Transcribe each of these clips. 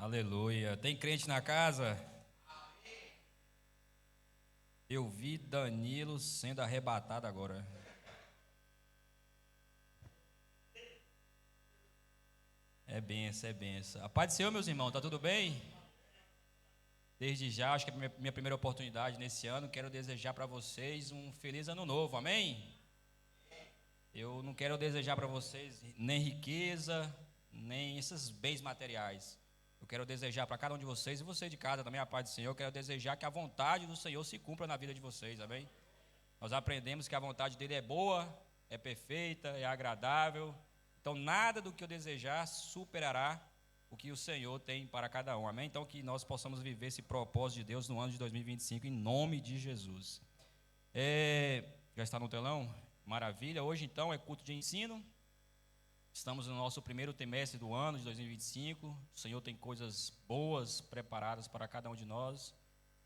Aleluia. Tem crente na casa? Eu vi Danilo sendo arrebatado agora. É benção, é benção. A paz do Senhor, meus irmãos, tá tudo bem? Desde já, acho que é a minha primeira oportunidade nesse ano. Quero desejar para vocês um feliz ano novo, amém? Eu não quero desejar para vocês nem riqueza, nem esses bens materiais. Eu quero desejar para cada um de vocês, e você de casa também, a paz do Senhor. Eu quero desejar que a vontade do Senhor se cumpra na vida de vocês, amém? Nós aprendemos que a vontade dele é boa, é perfeita, é agradável. Então, nada do que eu desejar superará o que o Senhor tem para cada um, amém? Então, que nós possamos viver esse propósito de Deus no ano de 2025, em nome de Jesus. Já está no telão? Maravilha. Hoje, então, é culto de ensino. Estamos no nosso primeiro trimestre do ano de 2025. O Senhor tem coisas boas preparadas para cada um de nós.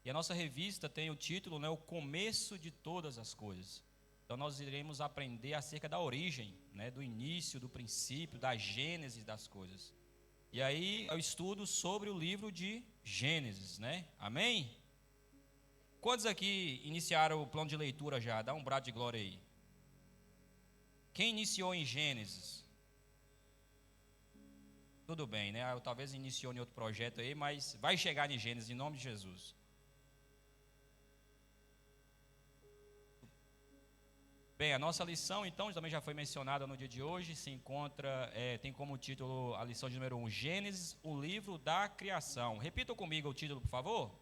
E a nossa revista tem o título, né, O Começo de Todas as Coisas. Então nós iremos aprender acerca da origem, né, do início, do princípio, da gênese das coisas. E aí eu estudo sobre o livro de Gênesis, né? Amém? Quantos aqui iniciaram o plano de leitura já? Dá um brado de glória aí. Quem iniciou em Gênesis? Tudo bem, né? Talvez iniciou em outro projeto aí, mas vai chegar em Gênesis, em nome de Jesus. Bem, a nossa lição, então, também já foi mencionada no dia de hoje, se encontra, tem como título a lição de número 1, Gênesis, o livro da criação. Repita comigo o título, por favor.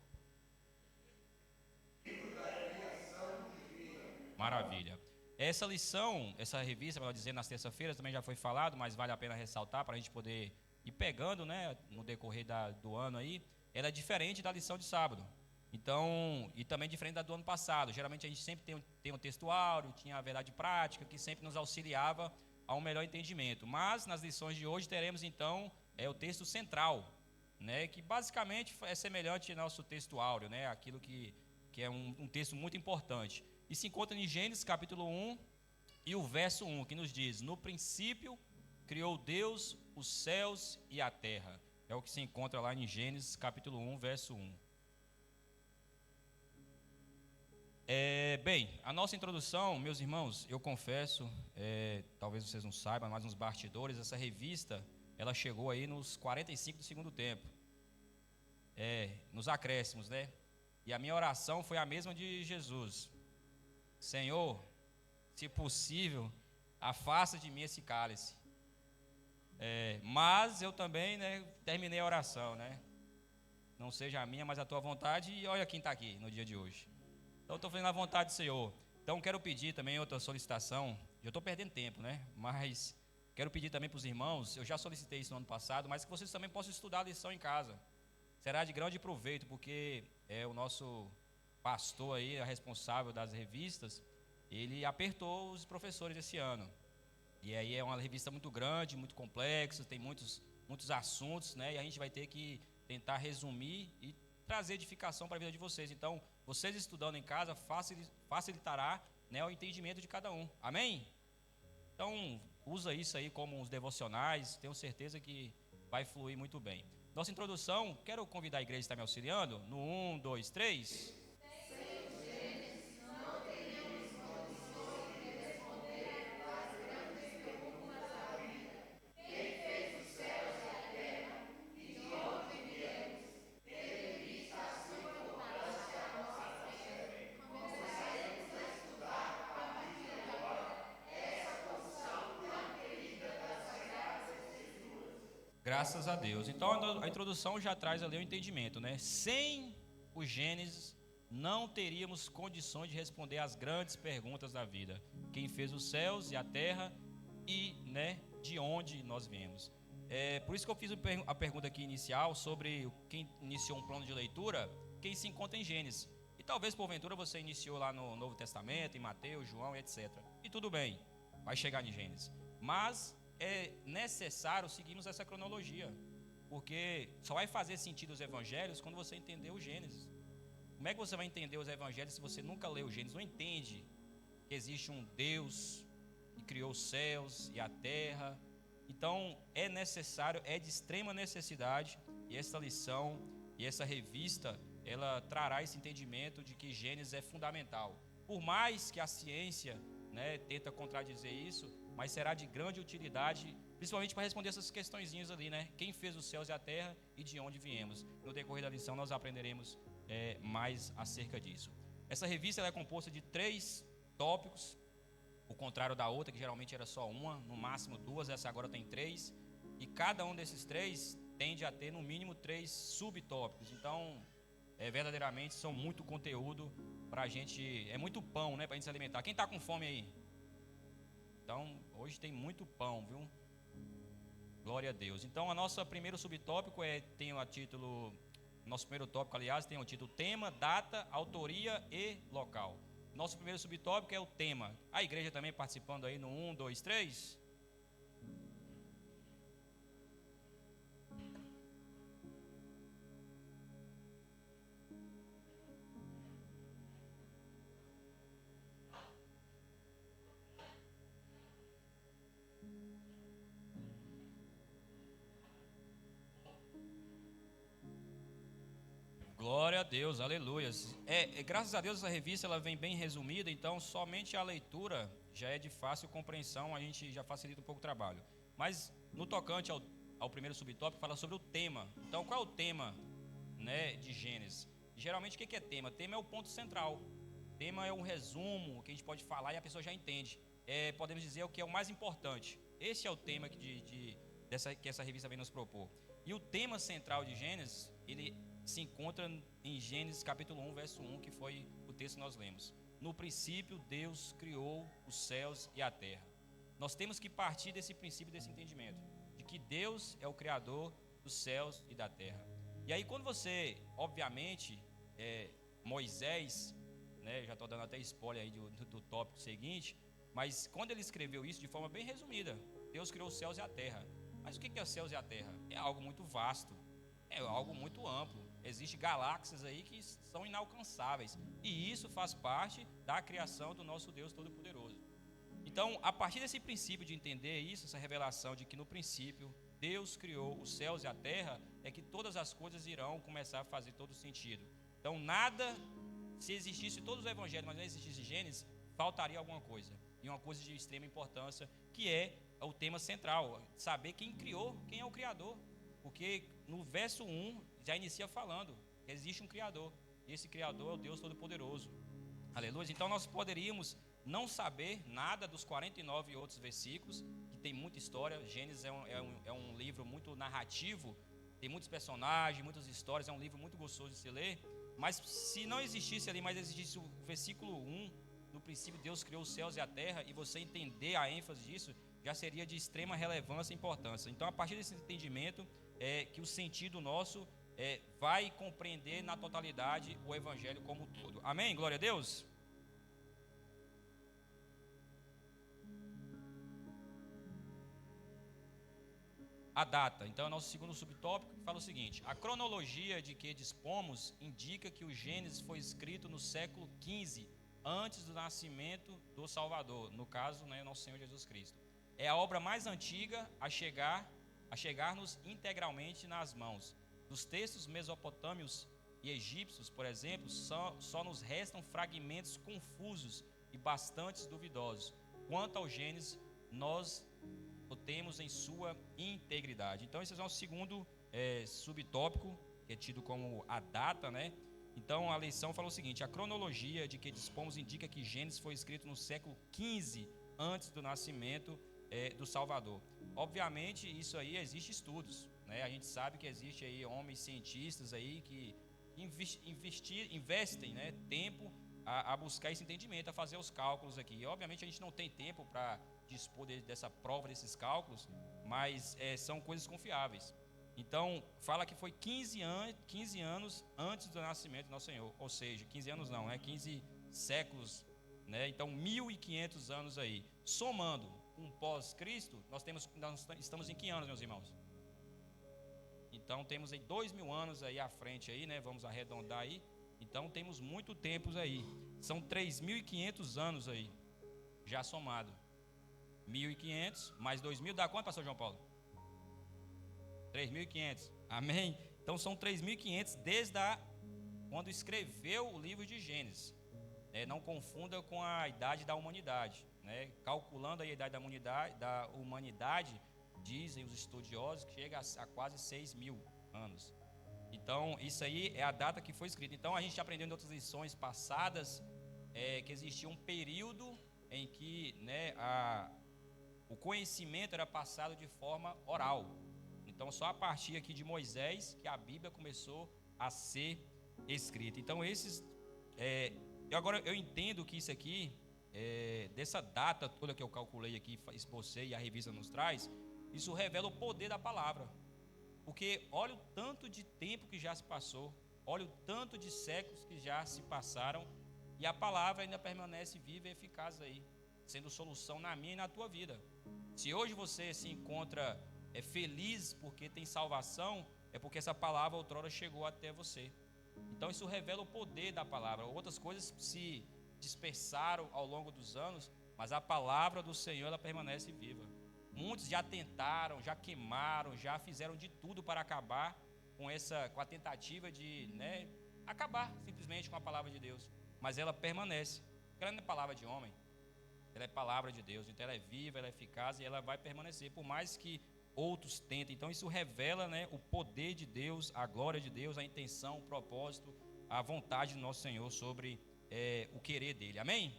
Livro da criação divina. Maravilha. Essa lição, essa revista, melhor dizendo, nas terças-feiras também já foi falado, mas vale a pena ressaltar para a gente poder ir pegando, né, no decorrer do ano aí. Ela é diferente da lição de sábado. Então, e também diferente da do ano passado. Geralmente a gente sempre tem um textuário, tinha a verdade prática, que sempre nos auxiliava a um melhor entendimento. Mas nas lições de hoje teremos então o texto central, né, que basicamente é semelhante ao nosso texto áureo, né, aquilo que é um texto muito importante. E se encontra em Gênesis capítulo 1 e o verso 1, que nos diz: No princípio criou Deus os céus e a terra. É o que se encontra lá em Gênesis capítulo 1, verso 1. Bem, a nossa introdução, meus irmãos, eu confesso, talvez vocês não saibam, mas nos bastidores, essa revista, ela chegou aí nos 45 do segundo tempo, nos acréscimos, né? E a minha oração foi a mesma de Jesus: Senhor, se possível, afasta de mim esse cálice. Mas eu também, né, terminei a oração, né? Não seja a minha, mas a tua vontade, e olha quem está aqui no dia de hoje. Então, eu estou fazendo a vontade do Senhor. Então, quero pedir também outra solicitação. Eu estou perdendo tempo, né? Mas quero pedir também para os irmãos. Eu já solicitei isso no ano passado, mas que vocês também possam estudar a lição em casa. Será de grande proveito, porque o nosso pastor aí, a responsável das revistas, ele apertou os professores esse ano. E aí é uma revista muito grande, muito complexa, tem muitos assuntos, né? E a gente vai ter que tentar resumir e trazer edificação para a vida de vocês. Então, vocês estudando em casa facilitará, né, o entendimento de cada um. Amém? Então, usa isso aí como uns devocionais. Tenho certeza que vai fluir muito bem. Nossa introdução, quero convidar a igreja a estar me auxiliando. No 1, 2, 3. Graças a Deus. Então a introdução já traz ali o entendimento, né? Sem o Gênesis, não teríamos condições de responder às grandes perguntas da vida. Quem fez os céus e a terra e, né, de onde nós viemos. Por isso que eu fiz a pergunta aqui inicial sobre quem iniciou um plano de leitura, quem se encontra em Gênesis. E talvez porventura você iniciou lá no Novo Testamento, em Mateus, João, etc. E tudo bem, vai chegar em Gênesis. Mas é necessário seguirmos essa cronologia, porque só vai fazer sentido os evangelhos quando você entender o Gênesis. Como é que você vai entender os evangelhos se você nunca leu o Gênesis? Não entende que existe um Deus que criou os céus e a terra. Então é necessário, é de extrema necessidade e essa lição e essa revista, ela trará esse entendimento de que Gênesis é fundamental. Por mais que a ciência, né, tenta contradizer isso, mas será de grande utilidade, principalmente para responder essas questõezinhas ali, né? Quem fez os céus e a terra e de onde viemos? No decorrer da lição nós aprenderemos mais acerca disso. Essa revista ela é composta de 3 tópicos, o contrário da outra, que geralmente era só uma, no máximo 2, essa agora tem 3, e cada um desses 3 tende a ter no mínimo 3 subtópicos. Então, verdadeiramente são muito conteúdo para a gente, é muito pão, né, para a gente se alimentar. Quem está com fome aí? Então, hoje tem muito pão, viu? Glória a Deus. Então, a nossa primeiro subtópico tem o título, nosso primeiro tópico, aliás, tem o título tema, data, autoria e local. Nosso primeiro subtópico é o tema. A igreja também participando aí no 1, 2, 3. Glória a Deus, aleluia. Graças a Deus essa revista ela vem bem resumida, então somente a leitura já é de fácil compreensão, a gente já facilita um pouco o trabalho. Mas no tocante ao primeiro subtópico, fala sobre o tema. Então qual é o tema, né, de Gênesis? Geralmente o que é tema? Tema é o ponto central. Tema é um resumo que a gente pode falar e a pessoa já entende. Podemos dizer o que é o mais importante. Esse é o tema que essa revista vem nos propor. E o tema central de Gênesis, ele se encontra em Gênesis capítulo 1, verso 1, que foi o texto que nós lemos. No princípio, Deus criou os céus e a terra. Nós temos que partir desse princípio, desse entendimento, de que Deus é o Criador dos céus e da terra. E aí quando você, obviamente, Moisés, né, já estou dando até spoiler aí do tópico seguinte, mas quando ele escreveu isso de forma bem resumida, Deus criou os céus e a terra. Mas o que é os céus e a terra? É algo muito vasto, é algo muito amplo. Existem galáxias aí que são inalcançáveis. E isso faz parte da criação do nosso Deus Todo-Poderoso. Então, a partir desse princípio de entender isso, essa revelação de que no princípio Deus criou os céus e a terra, é que todas as coisas irão começar a fazer todo sentido. Então, nada, se existisse todos os evangelhos, mas não existisse Gênesis, faltaria alguma coisa. E uma coisa de extrema importância, que é o tema central, saber quem criou, quem é o Criador. Porque no verso 1 já inicia falando que existe um Criador, e esse Criador é o Deus Todo-Poderoso. Aleluia. Então nós poderíamos não saber nada dos 49 outros versículos, que tem muita história. Gênesis é um livro muito narrativo, tem muitos personagens, muitas histórias, é um livro muito gostoso de se ler. Mas se não existisse ali, mas existisse o versículo 1, no princípio Deus criou os céus e a terra, e você entender a ênfase disso, já seria de extrema relevância e importância. Então, a partir desse entendimento, que o sentido nosso vai compreender na totalidade o Evangelho como um todo. Amém? Glória a Deus? A data. Então, é o nosso segundo subtópico, que fala o seguinte: a cronologia de que dispomos indica que o Gênesis foi escrito no século XV, antes do nascimento do Salvador, no caso, né, nosso Senhor Jesus Cristo. É a obra mais antiga a chegar-nos integralmente nas mãos. Dos textos mesopotâmios e egípcios, por exemplo, só nos restam fragmentos confusos e bastante duvidosos. Quanto ao Gênesis, nós o temos em sua integridade. Então, esse é o nosso segundo subtópico, que é tido como a data, né? Então, a lição fala o seguinte: a cronologia de que dispomos indica que Gênesis foi escrito no século XV, antes do nascimento do Salvador. Obviamente, isso aí existe estudos, né? A gente sabe que existe aí homens cientistas aí que investem, né, tempo a buscar esse entendimento, a fazer os cálculos aqui. E, obviamente, a gente não tem tempo para dispor dessa prova, desses cálculos, mas são coisas confiáveis. Então, fala que foi 15 anos antes do nascimento do nosso Senhor. Ou seja, 15 anos não, 15 séculos, né? Então, 1.500 anos aí. Somando com pós-Cristo, nós estamos em que anos, meus irmãos? Então, temos aí 2.000 anos aí à frente, aí, né? Vamos arredondar aí. Então, temos muito tempo aí. São 3.500 anos aí, já somado. 1.500 mais 2.000 dá quanto, pastor João Paulo? 3.500. Amém? Então são 3.500 quando escreveu o livro de Gênesis. Não confunda com a idade da humanidade. Calculando a idade da humanidade, dizem os estudiosos que chega a quase 6.000 anos. Então, isso aí é a data que foi escrita. Então, a gente aprendeu em outras lições passadas que existia um período em que o conhecimento era passado de forma oral. Então, só a partir aqui de Moisés que a Bíblia começou a ser escrita. Então, agora eu entendo que isso aqui, dessa data toda que eu calculei aqui, esbocei e a revista nos traz, isso revela o poder da palavra. Porque olha o tanto de tempo que já se passou, olha o tanto de séculos que já se passaram, e a palavra ainda permanece viva e eficaz aí, sendo solução na minha e na tua vida. Se hoje você se encontra feliz porque tem salvação, é porque essa palavra outrora chegou até você. Então isso revela o poder da palavra. Outras coisas se dispersaram ao longo dos anos, mas a palavra do Senhor, ela permanece viva. Muitos já tentaram, já queimaram, já fizeram de tudo para acabar com a tentativa de acabar simplesmente com a palavra de Deus. Mas ela permanece. Ela não é palavra de homem, ela é palavra de Deus. Então ela é viva, ela é eficaz e ela vai permanecer, por mais que outros tentem. Então isso revela o poder de Deus, a glória de Deus, a intenção, o propósito, a vontade do nosso Senhor sobre o querer dele. Amém?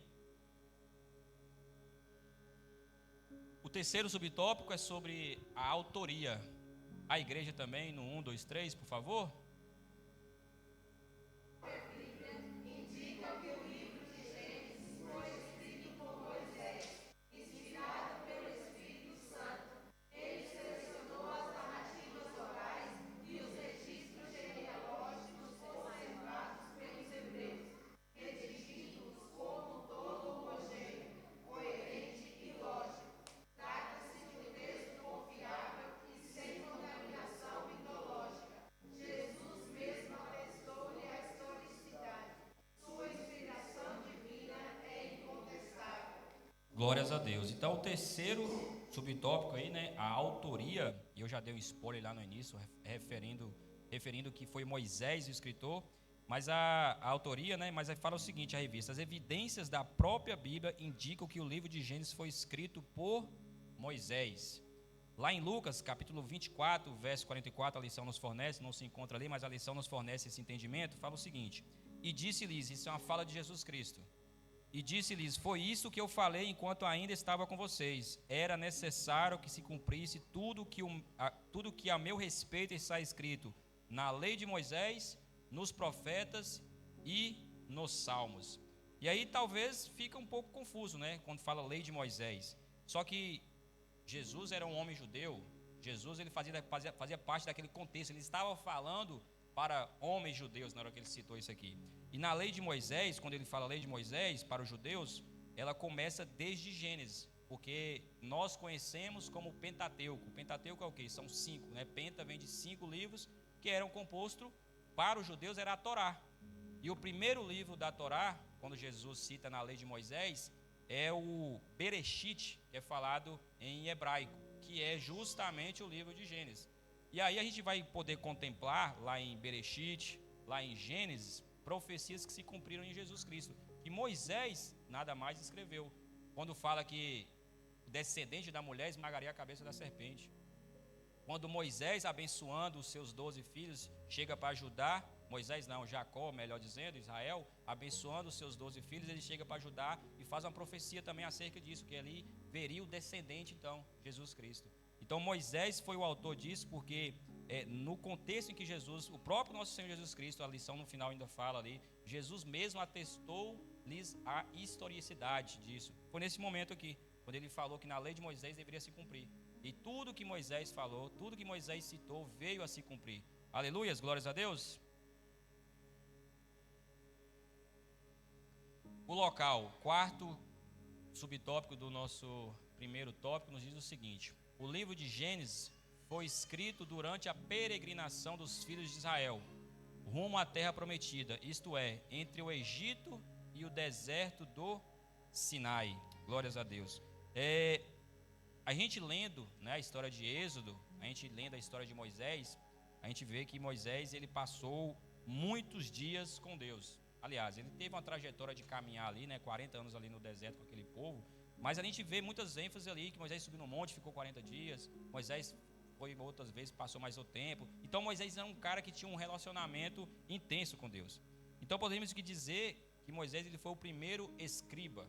O terceiro subtópico é sobre a autoria. A igreja também, no 1, 2, 3, por favor. Glórias a Deus. Então, o terceiro subtópico aí, a autoria, e eu já dei um spoiler lá no início, referindo que foi Moisés o escritor, mas a autoria, mas aí fala o seguinte, a revista: as evidências da própria Bíblia indicam que o livro de Gênesis foi escrito por Moisés. Lá em Lucas, capítulo 24, verso 44, a lição nos fornece, não se encontra ali, mas a lição nos fornece esse entendimento, fala o seguinte: e disse-lhes, isso é uma fala de Jesus Cristo, e disse-lhes: foi isso que eu falei enquanto ainda estava com vocês. Era necessário que se cumprisse tudo que a meu respeito está escrito na lei de Moisés, nos profetas e nos salmos. E aí talvez fica um pouco confuso, quando fala lei de Moisés. Só que Jesus era um homem judeu. Jesus ele fazia parte daquele contexto. Ele estava falando para homens judeus na hora que ele citou isso aqui. E na lei de Moisés, quando ele fala lei de Moisés para os judeus, ela começa desde Gênesis, porque nós conhecemos como Pentateuco. O Pentateuco é o quê? São 5, Penta vem de 5 livros que eram compostos, para os judeus era a Torá. E o primeiro livro da Torá, quando Jesus cita na lei de Moisés, é o Bereshit, que é falado em hebraico, que é justamente o livro de Gênesis. E aí a gente vai poder contemplar lá em Bereshit, lá em Gênesis, profecias que se cumpriram em Jesus Cristo. E Moisés nada mais escreveu, quando fala que o descendente da mulher esmagaria a cabeça da serpente. Quando Moisés, abençoando os seus 12 filhos, chega para ajudar, Jacó, melhor dizendo, Israel, abençoando os seus 12 filhos, ele chega para ajudar e faz uma profecia também acerca disso, que ali veria o descendente, então, Jesus Cristo. Então Moisés foi o autor disso, porque no contexto em que o próprio nosso Senhor Jesus Cristo, a lição no final ainda fala ali, Jesus mesmo atestou-lhes a historicidade disso. Foi nesse momento aqui, quando ele falou que na lei de Moisés deveria se cumprir. E tudo que Moisés falou, tudo que Moisés citou, veio a se cumprir. Aleluias, glórias a Deus. O local, quarto subtópico do nosso primeiro tópico, nos diz o seguinte: o livro de Gênesis foi escrito durante a peregrinação dos filhos de Israel, rumo à terra prometida, isto é, entre o Egito e o deserto do Sinai. Glórias a Deus. A gente lendo a história de Êxodo, a gente lendo a história de Moisés, a gente vê que Moisés, ele passou muitos dias com Deus. Aliás, ele teve uma trajetória de caminhar ali, né, 40 anos ali no deserto com aquele povo, mas a gente vê muitas ênfases ali, que Moisés subiu no monte, ficou 40 dias, Moisés foi outras vezes, passou mais o tempo. Então Moisés era um cara que tinha um relacionamento intenso com Deus. Então podemos dizer que Moisés, ele foi o primeiro escriba,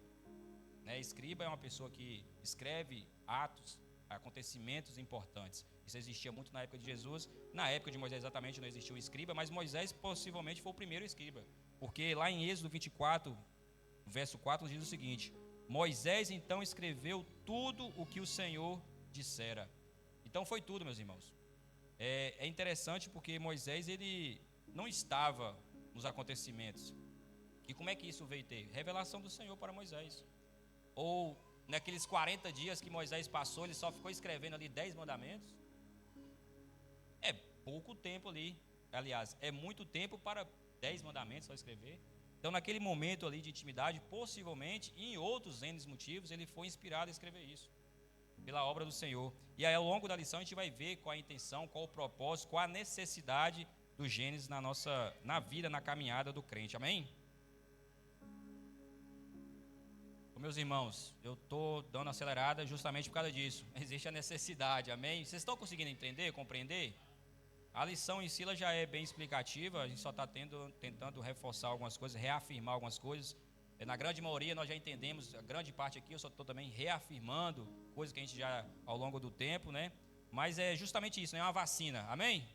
né? Escriba é uma pessoa que escreve atos, acontecimentos importantes. Isso existia muito na época de Jesus. Na época de Moisés exatamente não existia um escriba, mas Moisés possivelmente foi o primeiro escriba, porque lá em Êxodo 24, verso 4, nos diz o seguinte: Moisés então escreveu tudo o que o Senhor dissera. Então foi tudo, meus irmãos. É interessante porque Moisés, ele não estava nos acontecimentos. E como é que isso veio ter? Revelação do Senhor para Moisés. Ou naqueles 40 dias que Moisés passou, ele só ficou escrevendo ali 10 mandamentos? É pouco tempo ali. Aliás, é muito tempo para 10 mandamentos só escrever. Então naquele momento ali de intimidade, possivelmente, e em outros N motivos, ele foi inspirado a escrever isso, pela obra do Senhor. E aí ao longo da lição a gente vai ver qual a intenção, qual o propósito, qual a necessidade do Gênesis na vida, na caminhada do crente. Amém? Meus irmãos, eu estou dando acelerada justamente por causa disso. Existe a necessidade, amém? Vocês estão conseguindo entender, compreender? A lição em si ela já é bem explicativa, a gente só está tentando reforçar algumas coisas, reafirmar algumas coisas. Na grande maioria nós já entendemos, a grande parte aqui eu só estou também reafirmando coisas que a gente já ao longo do tempo, né? Mas é justamente isso, é uma vacina, amém?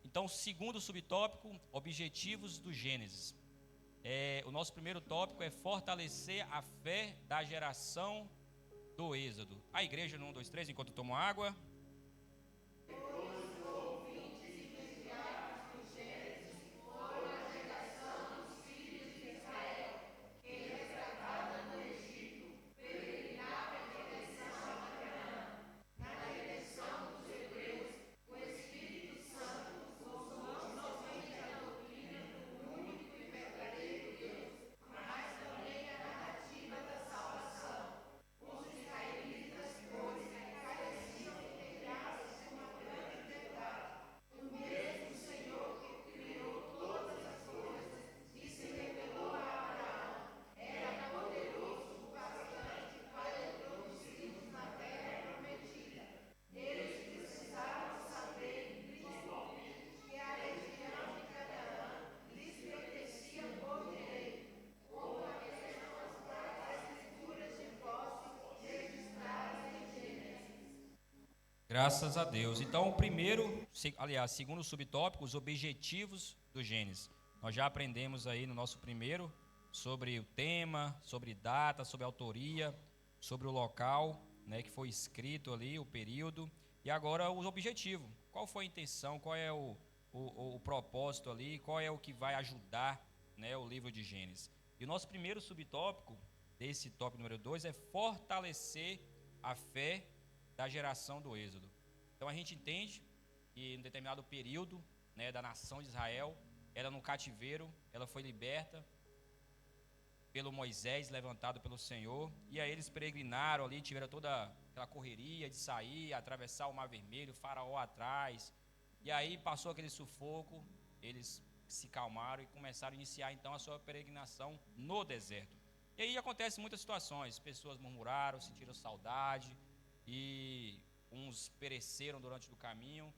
Então, segundo subtópico, objetivos do Gênesis. O nosso primeiro tópico é fortalecer a fé da geração do Êxodo. A igreja no 1, 2, 3, enquanto eu tomo água. Graças a Deus. Então, o primeiro, aliás, segundo subtópico, os objetivos do Gênesis. Nós já aprendemos aí no nosso primeiro sobre o tema, sobre data, sobre autoria, sobre o local, né, que foi escrito ali, o período. E agora o objetivo. Qual foi a intenção, qual é o propósito ali, qual é o que vai ajudar, né, o livro de Gênesis. E o nosso primeiro subtópico, desse tópico número 2, é fortalecer a fé da geração do Êxodo. Então a gente entende que em um determinado período, né, da nação de Israel, ela no cativeiro, ela foi liberta pelo Moisés, levantado pelo Senhor, e aí eles peregrinaram ali, tiveram toda aquela correria de sair, atravessar o Mar Vermelho, o faraó atrás, e aí passou aquele sufoco, eles se calmaram e começaram a iniciar então a sua peregrinação no deserto. E aí acontecem muitas situações, pessoas murmuraram, sentiram saudade, e uns pereceram durante o caminho,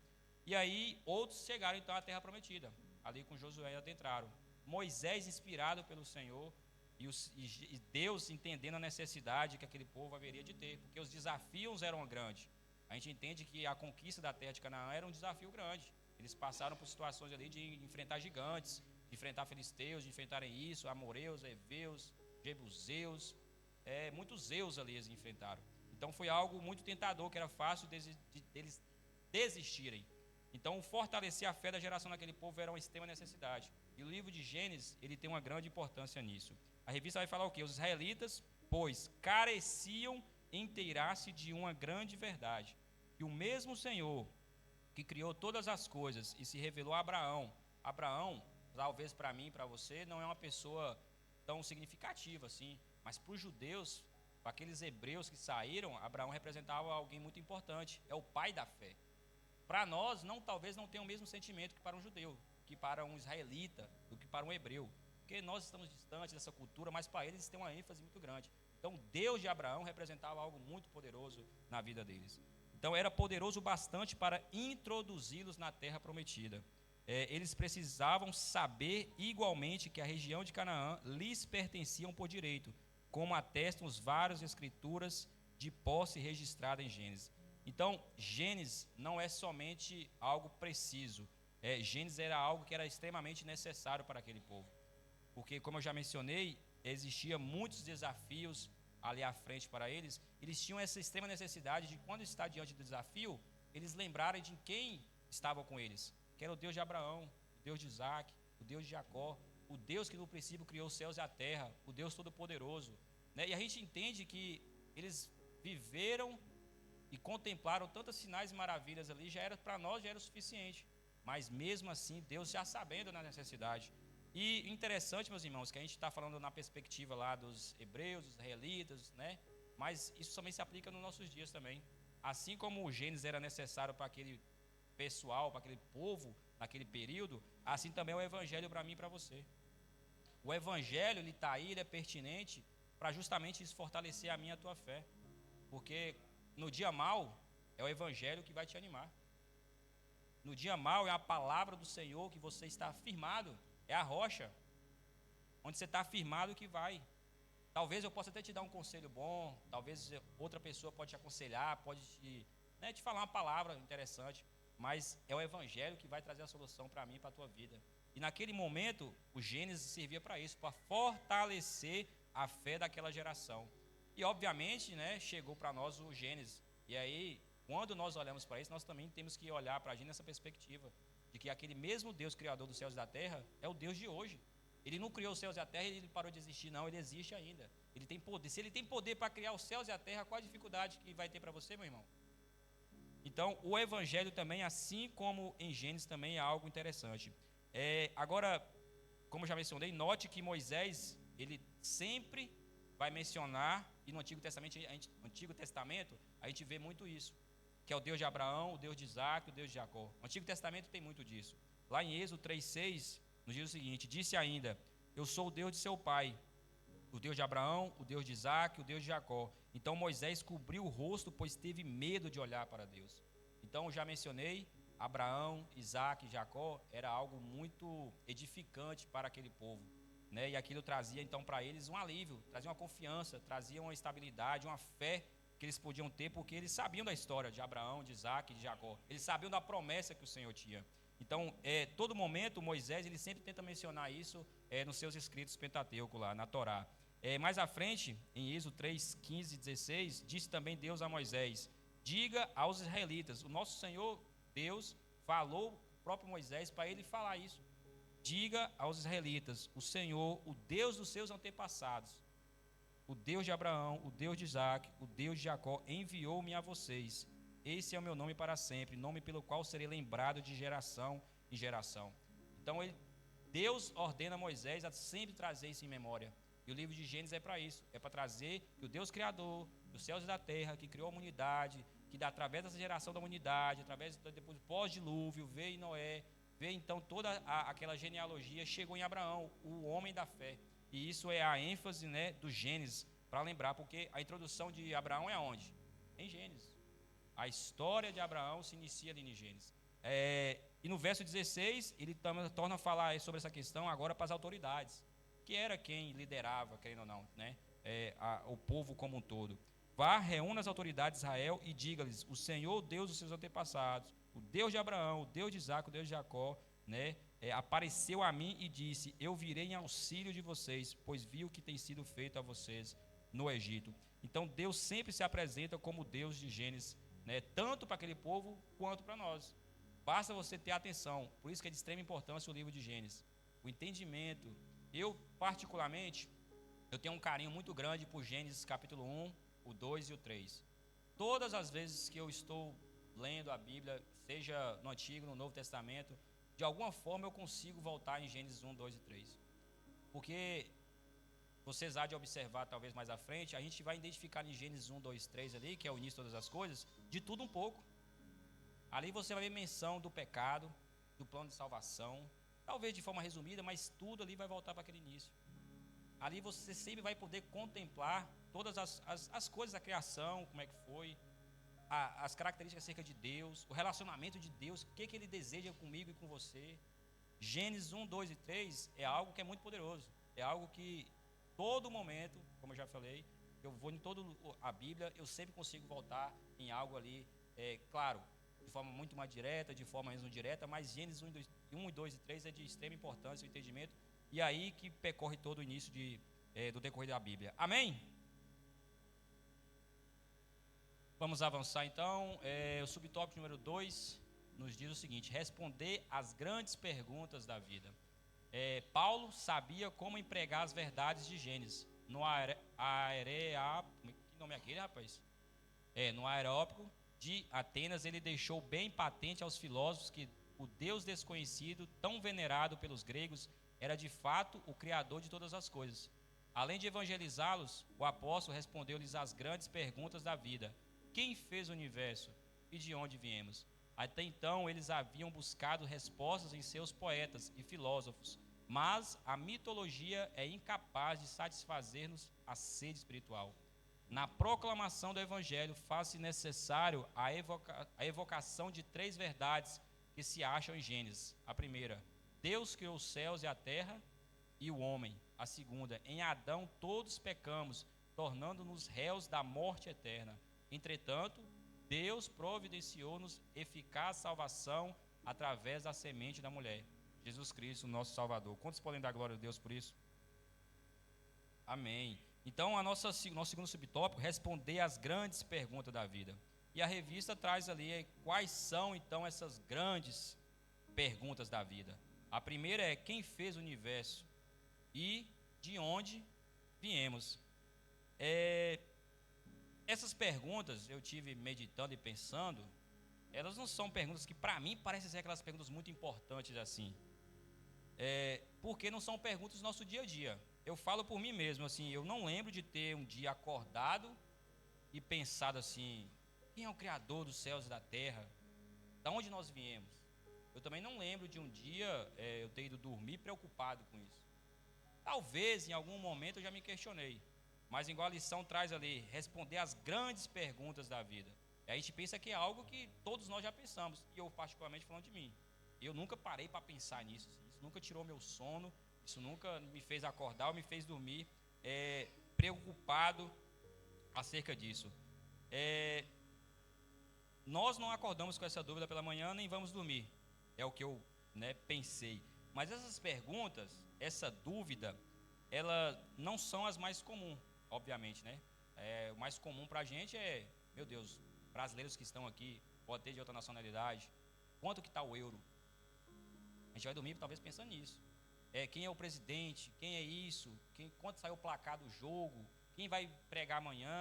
e aí outros chegaram então à terra prometida, ali com Josué adentraram. Moisés, inspirado pelo Senhor, e Deus entendendo a necessidade que aquele povo haveria de ter, porque os desafios eram grandes. A gente entende que a conquista da terra de Canaã era um desafio grande. Eles passaram por situações ali de enfrentar gigantes, de enfrentar filisteus, de enfrentarem isso, amoreus, heveus, jebuseus, muitos zeus ali eles enfrentaram. Então foi algo muito tentador, que era fácil deles desistirem. Então fortalecer a fé da geração daquele povo era uma extrema necessidade. E o livro de Gênesis, ele tem uma grande importância nisso. A revista vai falar o quê? Os israelitas, pois, careciam em inteirar-se de uma grande verdade, que o mesmo Senhor, que criou todas as coisas e se revelou a Abraão. Abraão, talvez para mim, para você, não é uma pessoa tão significativa assim, mas para os judeus, para aqueles hebreus que saíram, Abraão representava alguém muito importante, é o pai da fé. para nós, talvez não tenha o mesmo sentimento que para um judeu, que para um israelita, do que para um hebreu. Porque nós estamos distantes dessa cultura, mas para eles tem uma ênfase muito grande. Então, o Deus de Abraão representava algo muito poderoso na vida deles. Então, era poderoso bastante para introduzi-los na terra prometida. Eles precisavam saber igualmente que a região de Canaã lhes pertenciam por direito, como atestam as várias escrituras de posse registrada em Gênesis. Então, Gênesis não é somente algo preciso. Gênesis era algo que era extremamente necessário para aquele povo. Porque, como eu já mencionei, existia muitos desafios ali à frente para eles. Eles tinham essa extrema necessidade de, quando está diante do desafio, eles lembrarem de quem estava com eles, que era o Deus de Abraão, o Deus de Isaac, o Deus de Jacó, o Deus que no princípio criou os céus e a terra, o Deus Todo-Poderoso. E a gente entende que eles viveram e contemplaram tantos sinais e maravilhas ali, para nós já era o suficiente. Mas mesmo assim, Deus já sabendo da necessidade. E interessante, meus irmãos, que a gente está falando na perspectiva lá dos hebreus, dos israelitas, né? Mas isso também se aplica nos nossos dias também. Assim como o Gênesis era necessário para aquele pessoal, para aquele povo, naquele período, assim também é o Evangelho para mim e para você. O Evangelho, ele está aí, ele é pertinente para justamente isso fortalecer a minha e a tua fé. Porque no dia mau, é o Evangelho que vai te animar. No dia mau, é a palavra do Senhor que você está firmado. É a rocha, onde você está firmado que vai. Talvez eu possa até te dar um conselho bom, talvez outra pessoa pode te aconselhar, pode te falar uma palavra interessante, mas é o Evangelho que vai trazer a solução para mim e para a tua vida. E naquele momento, o Gênesis servia para isso, para fortalecer a fé daquela geração. E obviamente, chegou para nós o Gênesis. E aí, quando nós olhamos para isso, nós também temos que olhar para a gente nessa perspectiva de que aquele mesmo Deus criador dos céus e da terra é o Deus de hoje. Ele não criou os céus e a terra e ele parou de existir, não, ele existe ainda. Ele tem poder. Se ele tem poder para criar os céus e a terra, qual a dificuldade que vai ter para você, meu irmão? Então, o Evangelho também, assim como em Gênesis, também é algo interessante. Agora, como já mencionei, note que Moisés, ele sempre vai mencionar, e no Antigo Testamento, a gente vê muito isso, que é o Deus de Abraão, o Deus de Isaac, o Deus de Jacó. O Antigo Testamento tem muito disso. Lá em Êxodo 3,6, nos diz o seguinte: disse ainda, eu sou o Deus de seu pai, o Deus de Abraão, o Deus de Isaac, o Deus de Jacó. Então Moisés cobriu o rosto, pois teve medo de olhar para Deus. Então, já mencionei, Abraão, Isaac e Jacó era algo muito edificante para aquele povo. E aquilo trazia então para eles um alívio, trazia uma confiança, trazia uma estabilidade, uma fé que eles podiam ter, porque eles sabiam da história de Abraão, de Isaac e de Jacó. Eles sabiam da promessa que o Senhor tinha. Então, todo momento, Moisés, ele sempre tenta mencionar isso nos seus escritos Pentateuco lá, na Torá. Mais à frente, em Êxodo 3, 15 e 16, disse também Deus a Moisés: diga aos israelitas, o nosso Senhor Deus falou o próprio Moisés para ele falar isso. Diga aos israelitas, o Senhor, o Deus dos seus antepassados, o Deus de Abraão, o Deus de Isaac, o Deus de Jacó, enviou-me a vocês. Esse é o meu nome para sempre, nome pelo qual serei lembrado de geração em geração. Então, Deus ordena a Moisés a sempre trazer isso em memória. E o livro de Gênesis é para isso, é para trazer que o Deus Criador dos céus e da terra, que criou a humanidade, que através dessa geração da humanidade, através depois do pós-dilúvio, veio Noé, veio então toda aquela genealogia, chegou em Abraão, o homem da fé. E isso é a ênfase do Gênesis, para lembrar, porque a introdução de Abraão é aonde? Em Gênesis. A história de Abraão se inicia ali em Gênesis. E no verso 16, ele torna a falar sobre essa questão agora para as autoridades, que era quem liderava, querendo ou não, o povo como um todo. Vá, reúna as autoridades de Israel e diga-lhes: o Senhor, Deus dos seus antepassados, o Deus de Abraão, o Deus de Isaac, o Deus de Jacó, apareceu a mim e disse: eu virei em auxílio de vocês, pois vi o que tem sido feito a vocês no Egito. Então Deus sempre se apresenta como Deus de Gênesis, tanto para aquele povo quanto para nós. Basta você ter atenção. Por isso que é de extrema importância o livro de Gênesis, o entendimento. Eu particularmente, eu tenho um carinho muito grande por Gênesis capítulo 1, o 2 e o 3. Todas as vezes que eu estou lendo a Bíblia, seja no Antigo, no Novo Testamento, de alguma forma eu consigo voltar em Gênesis 1, 2 e 3. Porque vocês há de observar talvez mais à frente, a gente vai identificar em Gênesis 1, 2, 3 ali, que é o início de todas as coisas, de tudo um pouco. Ali você vai ver menção do pecado, do plano de salvação, talvez de forma resumida, mas tudo ali vai voltar para aquele início. Ali você sempre vai poder contemplar todas as coisas da criação, como é que foi, as características acerca de Deus, o relacionamento de Deus, o que Ele deseja comigo e com você. Gênesis 1, 2 e 3 é algo que é muito poderoso. É algo que todo momento, como eu já falei, eu vou em toda a Bíblia, eu sempre consigo voltar em algo ali, claro, de forma muito mais direta, de forma menos direta, mas Gênesis 1 e 2 e 3 é de extrema importância, o entendimento, e aí que percorre todo o início do decorrer da Bíblia. Amém? Vamos avançar então. O subtópico número 2 nos diz o seguinte: responder às grandes perguntas da vida. Paulo sabia como empregar as verdades de Gênesis. Que nome é aquele, rapaz? No Areópago de Atenas, ele deixou bem patente aos filósofos que o Deus desconhecido, tão venerado pelos gregos, era de fato o Criador de todas as coisas. Além de evangelizá-los, o apóstolo respondeu-lhes as grandes perguntas da vida: quem fez o universo e de onde viemos? Até então, eles haviam buscado respostas em seus poetas e filósofos, mas a mitologia é incapaz de satisfazer-nos a sede espiritual. Na proclamação do Evangelho, faz-se necessário a evocação de 3 verdades que se acham em Gênesis. A primeira: Deus criou os céus e a terra e o homem. A segunda: em Adão todos pecamos, tornando-nos réus da morte eterna. Entretanto, Deus providenciou-nos eficaz salvação através da semente da mulher, Jesus Cristo, nosso Salvador. Quantos podem dar glória a Deus por isso? Amém. Então, nosso segundo subtópico, responder às grandes perguntas da vida. E a revista traz ali quais são, então, essas grandes perguntas da vida. A primeira é: quem fez o universo e de onde viemos? Essas perguntas, eu tive meditando e pensando, elas não são perguntas que, para mim, parecem ser aquelas perguntas muito importantes assim. Porque não são perguntas do nosso dia a dia. Eu falo por mim mesmo, assim, eu não lembro de ter um dia acordado e pensado assim: quem é o Criador dos céus e da terra? Da onde nós viemos? Eu também não lembro de um dia eu ter ido dormir preocupado com isso. Talvez em algum momento eu já me questionei, mas igual a lição traz ali, responder às grandes perguntas da vida. E a gente pensa que é algo que todos nós já pensamos, e eu particularmente falando de mim. Eu nunca parei para pensar nisso, assim. Isso nunca tirou meu sono, isso nunca me fez acordar ou me fez dormir preocupado acerca disso. Nós não acordamos com essa dúvida pela manhã, nem vamos dormir. É o que eu pensei. Mas essas perguntas, essa dúvida, elas não são as mais comuns, obviamente, né? O mais comum para a gente é: meu Deus, brasileiros que estão aqui, pode ter de outra nacionalidade, quanto que está o euro? A gente vai dormir talvez pensando nisso. Quem é o presidente? Quem é isso? Quanto saiu o placar do jogo? Quem vai pregar amanhã?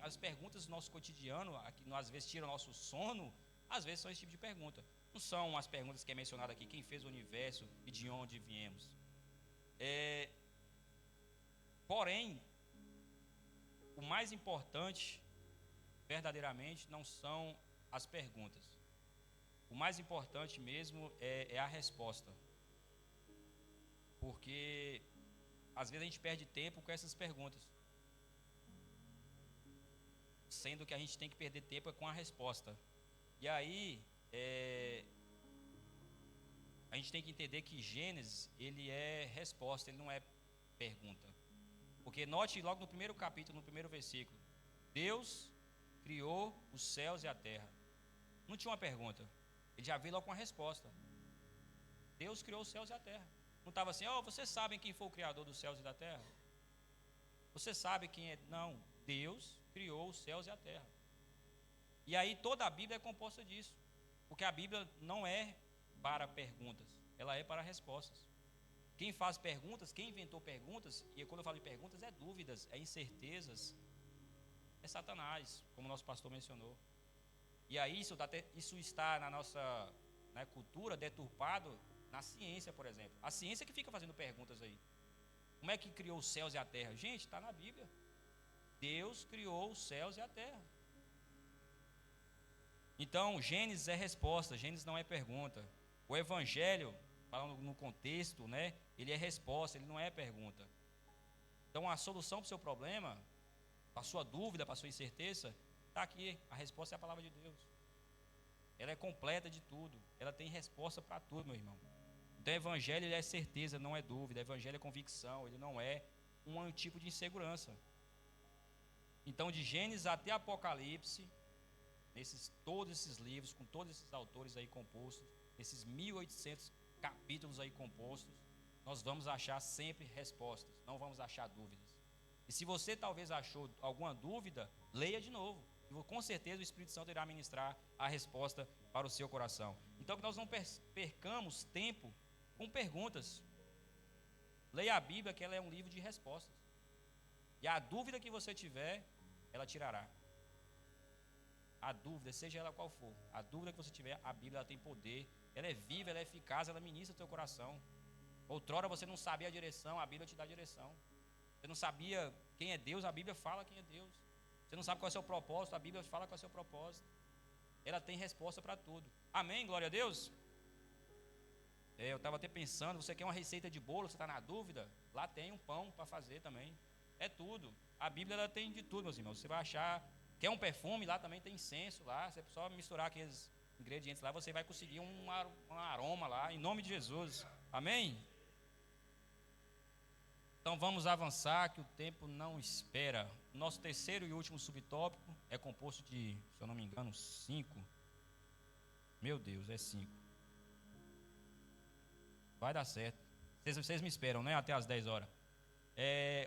As perguntas do nosso cotidiano, que às vezes tiram o nosso sono, às vezes são esse tipo de pergunta. Não são as perguntas que é mencionado aqui: quem fez o universo e de onde viemos. Porém, o mais importante, verdadeiramente, não são as perguntas. O mais importante mesmo é a resposta. Porque, às vezes, a gente perde tempo com essas perguntas, sendo que a gente tem que perder tempo com a resposta. E aí, a gente tem que entender que Gênesis, ele é resposta, ele não é pergunta. Porque note logo no primeiro capítulo, no primeiro versículo: Deus criou os céus e a terra. Não tinha uma pergunta, ele já veio logo com a resposta. Deus criou os céus e a terra. Não estava assim: vocês sabem quem foi o Criador dos céus e da terra? Você sabe quem é? Não, Deus criou os céus e a terra. E aí toda a Bíblia é composta disso, porque a Bíblia não é para perguntas, ela é para respostas. Quem faz perguntas, quem inventou perguntas, e quando eu falo de perguntas, é dúvidas, é incertezas, é Satanás, como o nosso pastor mencionou. E aí isso está na nossa cultura deturpado na ciência, por exemplo. A ciência que fica fazendo perguntas aí. Como é que criou os céus e a terra? Gente, está na Bíblia. Deus criou os céus e a terra. Então, Gênesis é resposta, Gênesis não é pergunta. O Evangelho, falando no contexto, né, ele é resposta, ele não é pergunta. Então, a solução para o seu problema, para a sua dúvida, para a sua incerteza, está aqui. A resposta é a palavra de Deus. Ela é completa de tudo. Ela tem resposta para tudo, meu irmão. Então, o Evangelho ele é certeza, não é dúvida. O Evangelho é convicção, ele não é um tipo de insegurança. Então, de Gênesis até Apocalipse, todos esses livros, com todos esses autores aí compostos, esses 1800 capítulos aí compostos, nós vamos achar sempre respostas, não vamos achar dúvidas. E se você talvez achou alguma dúvida, leia de novo. E com certeza o Espírito Santo irá ministrar a resposta para o seu coração. Então que nós não percamos tempo com perguntas. Leia a Bíblia, que ela é um livro de respostas. E a dúvida que você tiver, ela tirará. A dúvida, seja ela qual for, a dúvida que você tiver, a Bíblia ela tem poder, ela é viva, ela é eficaz, ela ministra o teu coração. Outrora você não sabia a direção, a Bíblia te dá a direção. Você não sabia quem é Deus, a Bíblia fala quem é Deus. Você não sabe qual é o seu propósito, a Bíblia fala qual é o seu propósito. Ela tem resposta para tudo. Amém? Glória a Deus? Eu estava até pensando, você quer uma receita de bolo, você está na dúvida? Lá tem um pão para fazer também. É tudo. A Bíblia ela tem de tudo, meus irmãos. Você vai achar, quer um perfume, lá também tem incenso lá. Você é só misturar aqueles ingredientes lá, você vai conseguir um aroma lá, em nome de Jesus. Amém? Então vamos avançar, que o tempo não espera. Nosso terceiro e último subtópico é composto de, se eu não me engano, 5. Meu Deus, é 5. Vai dar certo. Vocês me esperam, né? Até as 10 horas.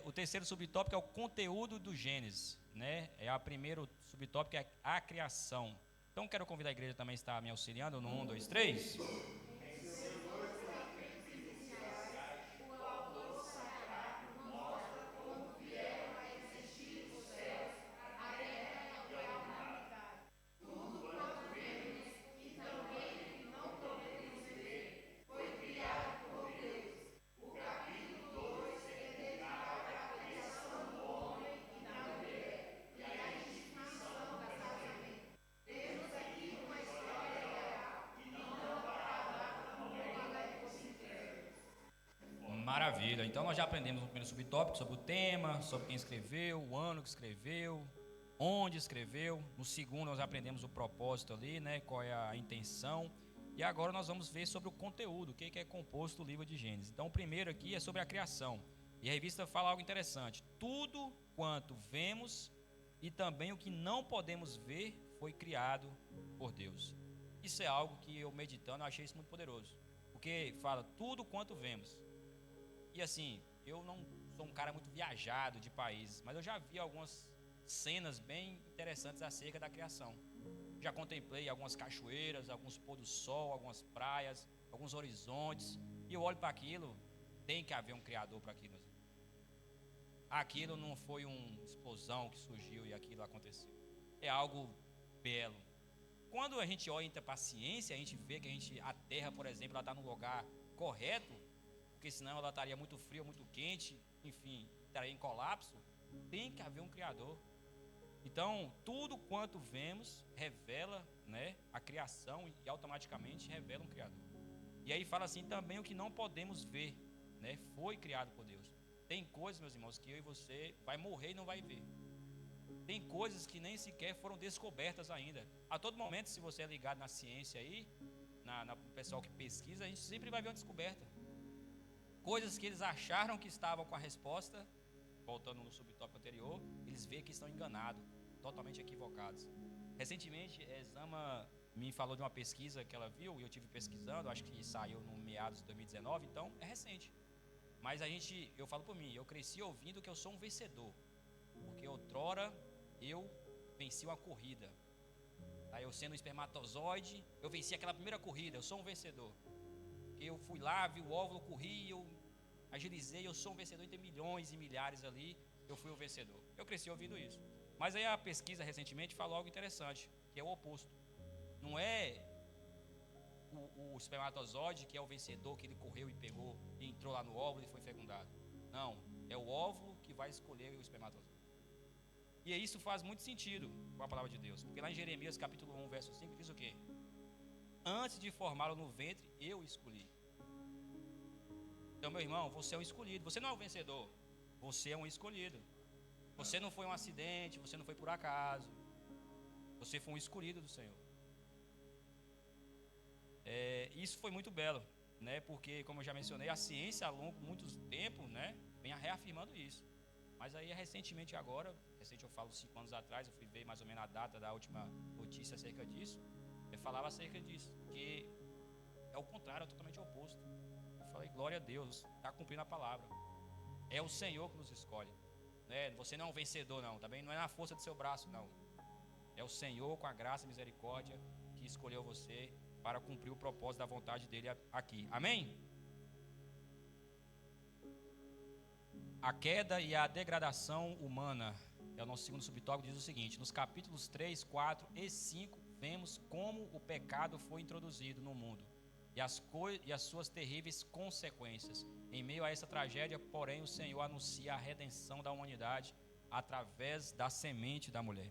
O terceiro subtópico é o conteúdo do Gênesis, né? O primeiro subtópico é a criação. Então quero convidar a igreja também a estar me auxiliando no 1, 2, 3. Maravilha, então nós já aprendemos no primeiro subtópico sobre o tema, sobre quem escreveu, o ano que escreveu, onde escreveu. No segundo nós aprendemos o propósito ali, né, qual é a intenção. E agora nós vamos ver sobre o conteúdo, o que é composto o livro de Gênesis. Então o primeiro aqui é sobre a criação. E a revista fala algo interessante. Tudo quanto vemos e também o que não podemos ver foi criado por Deus. Isso é algo que eu meditando, eu achei isso muito poderoso. Porque fala tudo quanto vemos. E assim, eu não sou um cara muito viajado de países, mas eu já vi algumas cenas bem interessantes acerca da criação. Já contemplei algumas cachoeiras, alguns pôr do sol, algumas praias, alguns horizontes, e eu olho para aquilo, tem que haver um criador para aquilo. Aquilo não foi uma explosão que surgiu e aquilo aconteceu. É algo belo. Quando a gente olha para a ciência, a gente vê que a Terra, por exemplo, ela está no lugar correto, porque senão ela estaria muito fria, muito quente, enfim, estaria em colapso. Tem que haver um Criador. Então, tudo quanto vemos revela, né, a criação e automaticamente revela um Criador. E aí fala assim, também o que não podemos ver, né, foi criado por Deus. Tem coisas, meus irmãos, que eu e você vai morrer e não vai ver. Tem coisas que nem sequer foram descobertas ainda. A todo momento, se você é ligado na ciência aí, no pessoal que pesquisa, a gente sempre vai ver uma descoberta. Coisas que eles acharam que estavam com a resposta, voltando no subtópico anterior, eles veem que estão enganados, totalmente equivocados. Recentemente, Zama me falou de uma pesquisa que ela viu, e eu tive pesquisando, acho que saiu no meados de 2019, então é recente. Mas eu falo por mim, eu cresci ouvindo que eu sou um vencedor, porque outrora eu venci uma corrida. Eu sendo um espermatozoide, eu venci aquela primeira corrida, eu sou um vencedor. Eu fui lá, vi o óvulo, corri, eu agilizei, eu sou um vencedor, entre milhões e milhares ali, eu fui o vencedor. Eu cresci ouvindo isso. Mas aí a pesquisa recentemente falou algo interessante, que é o oposto. Não é o espermatozoide que é o vencedor, que ele correu e pegou, e entrou lá no óvulo e foi fecundado. Não, é o óvulo que vai escolher o espermatozoide. E isso faz muito sentido com a palavra de Deus. Porque lá em Jeremias capítulo 1, verso 5, diz o quê? Antes de formá-lo no ventre, eu o escolhi. Então, meu irmão, você é um escolhido. Você não é um vencedor. Você é um escolhido. Você não foi um acidente, você não foi por acaso. Você foi um escolhido do Senhor. Isso foi muito belo, né? Porque, como eu já mencionei, a ciência, ao longo de muito tempo, né, vem reafirmando isso. Mas aí, recentemente agora, eu falo 5 anos atrás, eu fui ver mais ou menos a data da última notícia acerca disso. Eu falava acerca disso, que é o contrário, é totalmente oposto. Eu falei, glória a Deus, está cumprindo a palavra. É o Senhor que nos escolhe, né? Você não é um vencedor, não, tá bem? Não é na força do seu braço, não. É o Senhor, com a graça e misericórdia, que escolheu você para cumprir o propósito da vontade dele aqui. Amém? A queda e a degradação humana é o nosso segundo subtópico. Diz o seguinte: nos capítulos 3, 4 e 5, vemos como o pecado foi introduzido no mundo e as suas terríveis consequências. Em meio a essa tragédia, porém, o Senhor anuncia a redenção da humanidade através da semente da mulher.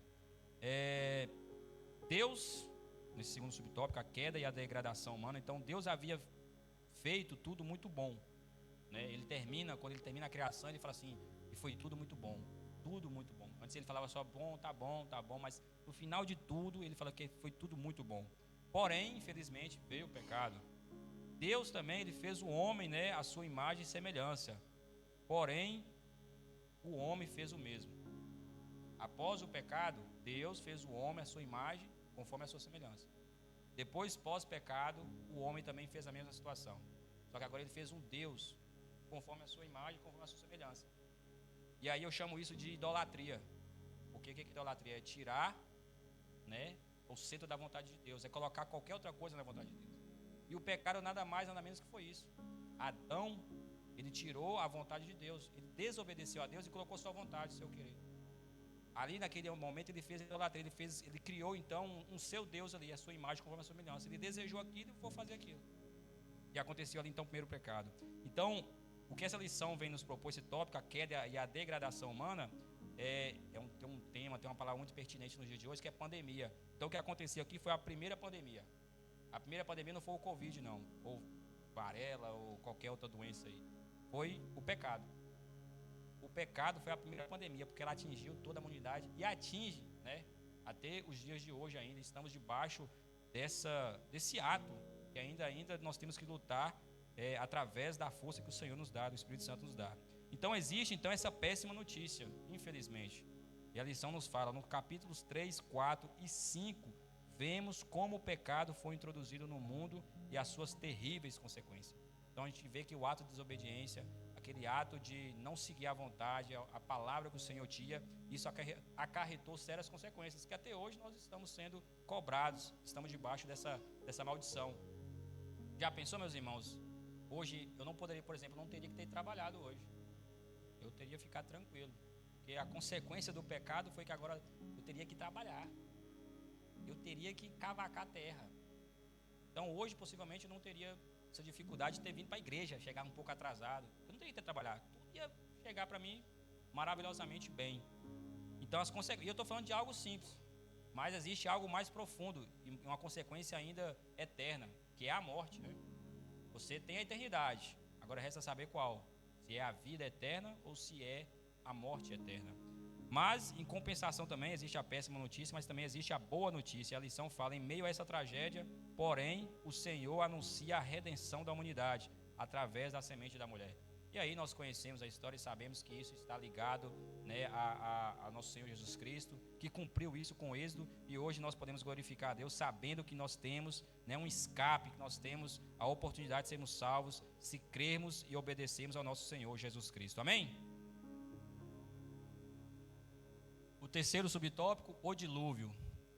Deus, nesse segundo subtópico, a queda e a degradação humana. Então, Deus havia feito tudo muito bom, né? Quando ele termina a criação, ele fala assim: e foi tudo muito bom, tudo muito bom. Antes ele falava só bom, tá bom, mas no final de tudo ele fala que foi tudo muito bom. Porém, infelizmente, veio o pecado. Deus também, ele fez o homem, né, a sua imagem e semelhança. Porém, o homem fez o mesmo. Após o pecado, Deus fez o homem a sua imagem, conforme a sua semelhança. Depois, pós-pecado, o homem também fez a mesma situação. Só que agora ele fez um Deus, conforme a sua imagem, conforme a sua semelhança. E aí eu chamo isso de idolatria. Porque o que é idolatria? É tirar, né, o centro da vontade de Deus. É colocar qualquer outra coisa na vontade de Deus. E o pecado nada mais, nada menos que foi isso. Adão, ele tirou a vontade de Deus. Ele desobedeceu a Deus e colocou sua vontade, seu querer. Ali naquele momento ele fez idolatria. Ele criou então um seu Deus ali, a sua imagem conforme a sua semelhança. Ele desejou aquilo e vou fazer aquilo. E aconteceu ali então o primeiro pecado. Então, o que essa lição vem nos propor, esse tópico, a queda e a degradação humana, tem um tema, tem uma palavra muito pertinente nos dias de hoje, que é pandemia. Então, o que aconteceu aqui foi a primeira pandemia. A primeira pandemia não foi o Covid, não, ou varela, ou qualquer outra doença aí. Foi o pecado. O pecado foi a primeira pandemia, porque ela atingiu toda a humanidade e atinge, né, até os dias de hoje ainda. Estamos debaixo desse ato que ainda nós temos que lutar através da força que o Senhor nos dá, do Espírito Santo nos dá. Então existe essa péssima notícia, infelizmente. E a lição nos fala, no capítulos 3, 4 e 5, vemos como o pecado foi introduzido no mundo e as suas terríveis consequências. Então a gente vê que o ato de desobediência, aquele ato de não seguir a vontade, a palavra que o Senhor tinha, isso acarretou sérias consequências, que até hoje nós estamos sendo cobrados, estamos debaixo dessa maldição. Já pensou, meus irmãos? Hoje eu não poderia, por exemplo, não teria que ter trabalhado hoje. Eu teria que ficar tranquilo, porque a consequência do pecado foi que agora eu teria que trabalhar. Eu teria que cavacar a terra. Então hoje possivelmente eu não teria essa dificuldade de ter vindo para a igreja, chegar um pouco atrasado. Eu não teria que ter trabalhado. Tudo ia chegar para mim maravilhosamente bem. Então as consequências, eu estou falando de algo simples, mas existe algo mais profundo e uma consequência ainda eterna, que é a morte, né? Você tem a eternidade, agora resta saber qual. Se é a vida eterna ou se é a morte eterna. Mas, em compensação também, existe a péssima notícia, mas também existe a boa notícia. A lição fala, em meio a essa tragédia, porém, o Senhor anuncia a redenção da humanidade, através da semente da mulher. E aí nós conhecemos a história e sabemos que isso está ligado, né, a nosso Senhor Jesus Cristo, que cumpriu isso com êxito, e hoje nós podemos glorificar a Deus, sabendo que nós temos, né, um escape, que nós temos a oportunidade de sermos salvos, se crermos e obedecermos ao nosso Senhor Jesus Cristo. Amém? O terceiro subtópico, o dilúvio,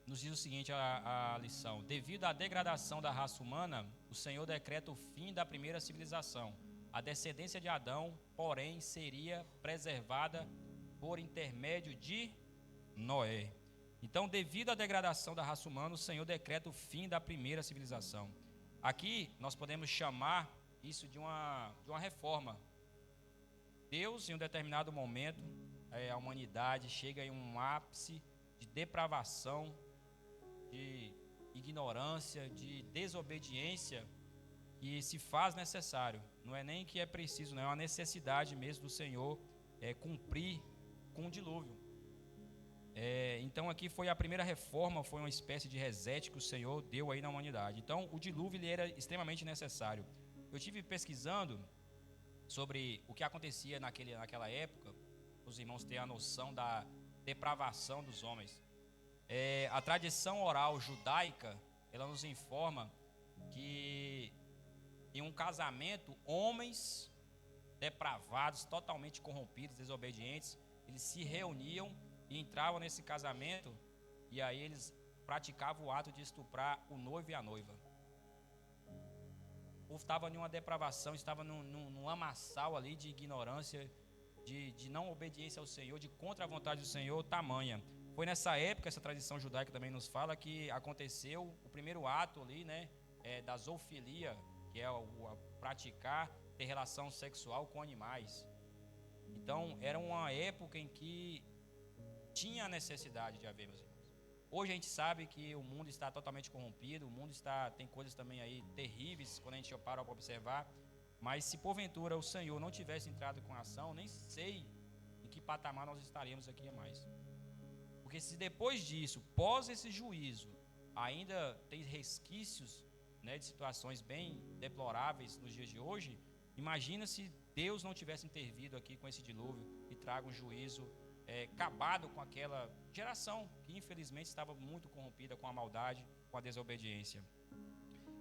nos diz o seguinte a lição: devido à degradação da raça humana, o Senhor decreta o fim da primeira civilização. A descendência de Adão, porém, seria preservada por intermédio de Noé. Então, devido à degradação da raça humana, o Senhor decreta o fim da primeira civilização. Aqui nós podemos chamar isso de uma reforma. Deus, em um determinado momento, a humanidade chega em um ápice de depravação, de ignorância, de desobediência, que se faz necessário. Não é nem que é preciso, não é uma necessidade mesmo do Senhor cumprir com o dilúvio. Então aqui foi a primeira reforma, foi uma espécie de reset que o Senhor deu aí na humanidade. Então o dilúvio ele era extremamente necessário. Eu tive pesquisando sobre o que acontecia naquela época, os irmãos têm a noção da depravação dos homens. A tradição oral judaica, ela nos informa que em um casamento, homens depravados, totalmente corrompidos, desobedientes, eles se reuniam e entravam nesse casamento, e aí eles praticavam o ato de estuprar o noivo e a noiva. O povo estava em uma depravação, estava num lamaçal ali de ignorância, de não obediência ao Senhor, de contra a vontade do Senhor, tamanha. Foi nessa época, essa tradição judaica também nos fala, que aconteceu o primeiro ato ali, né, da zoofilia, que é o praticar, ter relação sexual com animais. Então, era uma época em que tinha a necessidade de haver, meus irmãos. Hoje a gente sabe que o mundo está totalmente corrompido, o mundo tem coisas também aí terríveis quando a gente para para observar, mas se porventura o Senhor não tivesse entrado com ação, nem sei em que patamar nós estaríamos aqui mais. Porque se depois disso, pós esse juízo, ainda tem resquícios, né, de situações bem deploráveis nos dias de hoje, imagina se Deus não tivesse intervido aqui com esse dilúvio e traga um juízo acabado com aquela geração que infelizmente estava muito corrompida com a maldade, com a desobediência.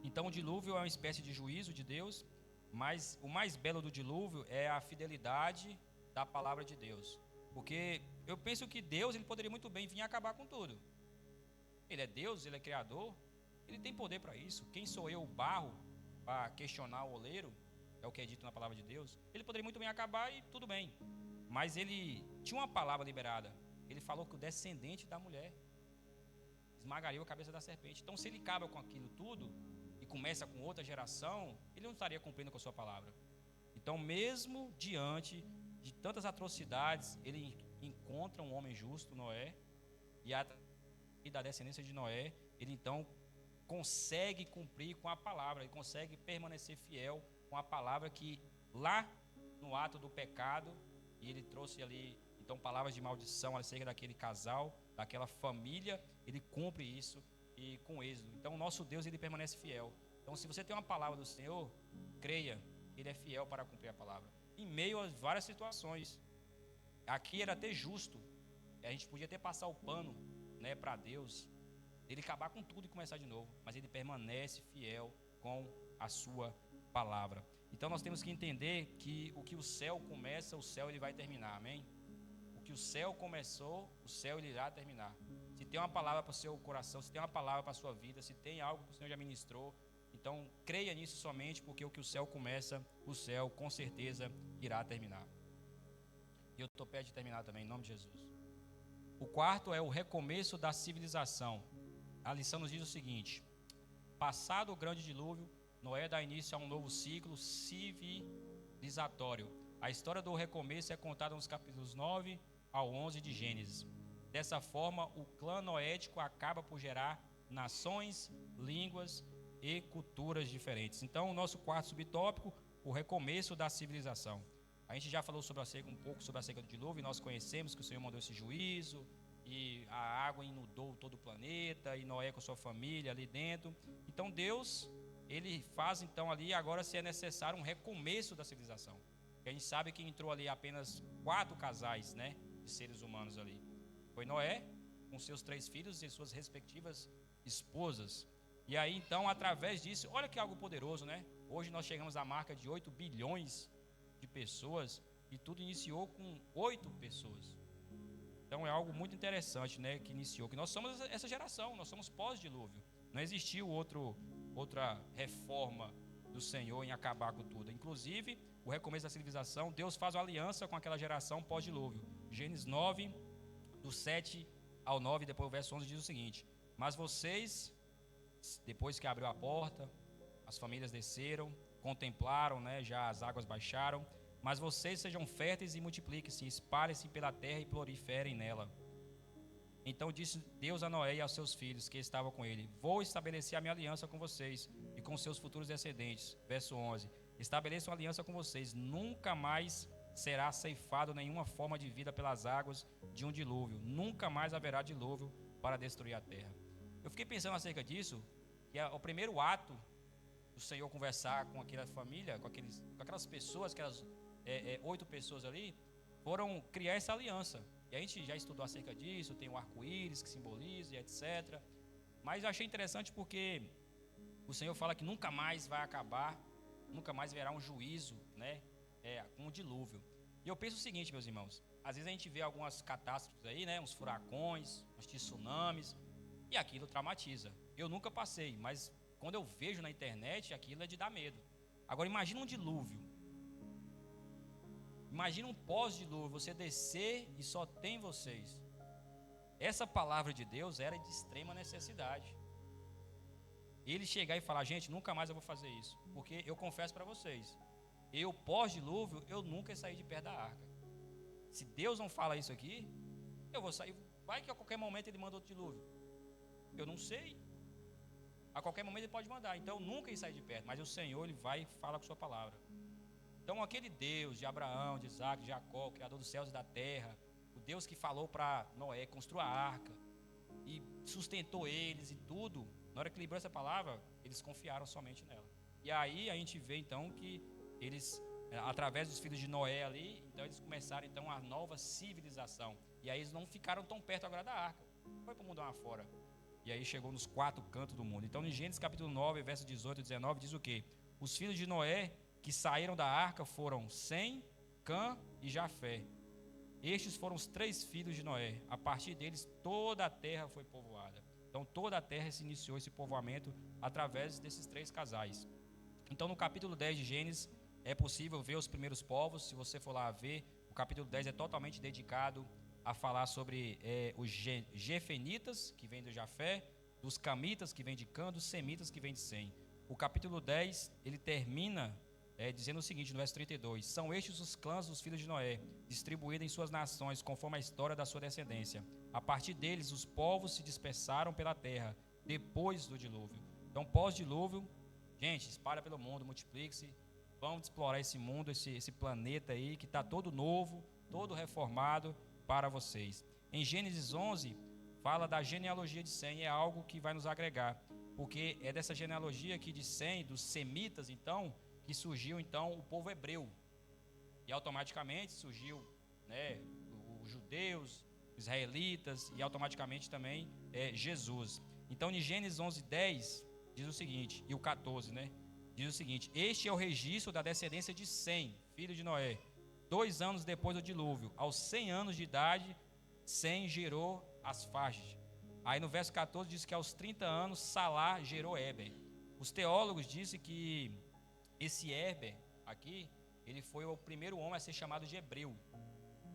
Então o dilúvio é uma espécie de juízo de Deus, mas o mais belo do dilúvio é a fidelidade da palavra de Deus. Porque eu penso que Deus ele poderia muito bem vir acabar com tudo. Ele é Deus, ele é Criador, ele tem poder para isso. Quem sou eu, o barro, para questionar o oleiro? É o que é dito na palavra de Deus. Ele poderia muito bem acabar e tudo bem. Mas ele tinha uma palavra liberada. Ele falou que o descendente da mulher esmagaria a cabeça da serpente. Então, se ele acaba com aquilo tudo e começa com outra geração, ele não estaria cumprindo com a sua palavra. Então, mesmo diante de tantas atrocidades, ele encontra um homem justo, Noé, e da descendência de Noé, ele então consegue cumprir com a palavra, ele consegue permanecer fiel com a palavra que lá no ato do pecado, e ele trouxe ali, então, palavras de maldição acerca daquele casal, daquela família, ele cumpre isso e com êxito. Então, o nosso Deus, ele permanece fiel. Então, se você tem uma palavra do Senhor, creia, ele é fiel para cumprir a palavra. Em meio a várias situações, aqui era até justo, a gente podia até passar o pano, né, para Deus, ele acabar com tudo e começar de novo, mas ele permanece fiel com a sua palavra. Então nós temos que entender que o que o céu começa, o céu ele vai terminar, amém? O que o céu começou, o céu ele irá terminar. Se tem uma palavra para o seu coração, se tem uma palavra para a sua vida, se tem algo que o Senhor já ministrou, então creia nisso somente, porque o que o céu começa, o céu com certeza irá terminar. E eu estou perto de terminar também, em nome de Jesus. O quarto é o recomeço da civilização. A lição nos diz o seguinte: passado o grande dilúvio, Noé dá início a um novo ciclo civilizatório. A história do recomeço é contada nos capítulos 9 ao 11 de Gênesis. Dessa forma, o clã noético acaba por gerar nações, línguas e culturas diferentes. Então, o nosso quarto subtópico, o recomeço da civilização. A gente já falou um pouco sobre a seca do dilúvio, e nós conhecemos que o Senhor mandou esse juízo, e a água inundou todo o planeta, e Noé com sua família ali dentro. Então Deus, ele faz então ali, agora se é necessário um recomeço da civilização. A gente sabe que entrou ali apenas 4 casais, né, de seres humanos ali. Foi Noé, com seus 3 filhos e suas respectivas esposas. E aí então, através disso, olha que algo poderoso, né? Hoje nós chegamos à marca de 8 bilhões de pessoas, e tudo iniciou com 8 pessoas. Então é algo muito interessante, né, que iniciou, que nós somos essa geração, nós somos pós-dilúvio. Não existiu outra reforma do Senhor em acabar com tudo. Inclusive, o recomeço da civilização, Deus faz uma aliança com aquela geração pós-dilúvio. Gênesis 9, do 7 ao 9, depois o verso 11 diz o seguinte: mas vocês, depois que abriu a porta, as famílias desceram, contemplaram, né, já as águas baixaram, mas vocês sejam férteis e multipliquem-se, espalhem-se pela terra e proliferem nela. Então disse Deus a Noé e aos seus filhos que estavam com ele: vou estabelecer a minha aliança com vocês e com seus futuros descendentes. Verso 11: estabeleço uma aliança com vocês, nunca mais será ceifado nenhuma forma de vida pelas águas de um dilúvio, nunca mais haverá dilúvio para destruir a terra. Eu fiquei pensando acerca disso, que é o primeiro ato do Senhor conversar com aquela família, com aquelas pessoas, aquelas 8 pessoas ali, foram criar essa aliança. E a gente já estudou acerca disso, tem o arco-íris que simboliza e etc. Mas eu achei interessante porque o Senhor fala que nunca mais vai acabar, nunca mais haverá um juízo, né, com o dilúvio. E eu penso o seguinte, meus irmãos, às vezes a gente vê algumas catástrofes aí, né, uns furacões, uns tsunamis, e aquilo traumatiza. Eu nunca passei, mas quando eu vejo na internet, aquilo é de dar medo. Agora imagina um dilúvio. Imagina um pós-dilúvio, você descer e só tem vocês. Essa palavra de Deus era de extrema necessidade. Ele chegar e falar: gente, nunca mais eu vou fazer isso. Porque eu confesso para vocês, eu pós-dilúvio, eu nunca saí de perto da arca. Se Deus não fala isso aqui, eu vou sair. Vai que a qualquer momento ele manda outro dilúvio. Eu não sei. A qualquer momento ele pode mandar. Então eu nunca ia sair de perto. Mas o Senhor, ele vai e fala com sua palavra. Então aquele Deus de Abraão, de Isaac, de Jacó, Criador dos céus e da terra, o Deus que falou para Noé construir a arca e sustentou eles e tudo, na hora que liberou essa palavra, eles confiaram somente nela. E aí a gente vê então que eles, através dos filhos de Noé ali, então eles começaram então a nova civilização. E aí eles não ficaram tão perto agora da arca, foi para o mundo lá fora. E aí chegou nos 4 cantos do mundo. Então em Gênesis capítulo 9, verso 18 e 19 diz o quê? Os filhos de Noé que saíram da arca foram Sem, Cã e Jafé. Estes foram os 3 filhos de Noé. A partir deles toda a terra foi povoada. Então toda a terra se iniciou esse povoamento através desses 3 casais. Então no capítulo 10 de Gênesis é possível ver os primeiros povos. Se você for lá ver, o capítulo 10 é totalmente dedicado a falar sobre os Jefenitas, que vem do Jafé, dos Camitas, que vem de Cã, dos Semitas, que vem de Sem. O capítulo 10, ele termina dizendo o seguinte, no verso 32: são estes os clãs dos filhos de Noé, distribuídos em suas nações, conforme a história da sua descendência. A partir deles, os povos se dispersaram pela terra, depois do dilúvio. Então, pós-dilúvio, gente, espalha pelo mundo, multiplique-se, vamos explorar esse mundo, esse planeta aí, que está todo novo, todo reformado para vocês. Em Gênesis 11, fala da genealogia de Sem, é algo que vai nos agregar, porque é dessa genealogia aqui de Sem, dos Semitas, então, que surgiu então o povo hebreu, e automaticamente surgiu, né, os judeus, israelitas, e automaticamente também Jesus. Então em Gênesis 11:10 diz o seguinte, e o 14, né, diz o seguinte: este é o registro da descendência de Sem, filho de Noé. 2 anos depois do dilúvio, aos 100 anos de idade, Sem gerou Asfarge. Aí no verso 14 diz que aos 30 anos Salá gerou Éber. Os teólogos dizem que esse Éber aqui, ele foi o primeiro homem a ser chamado de hebreu.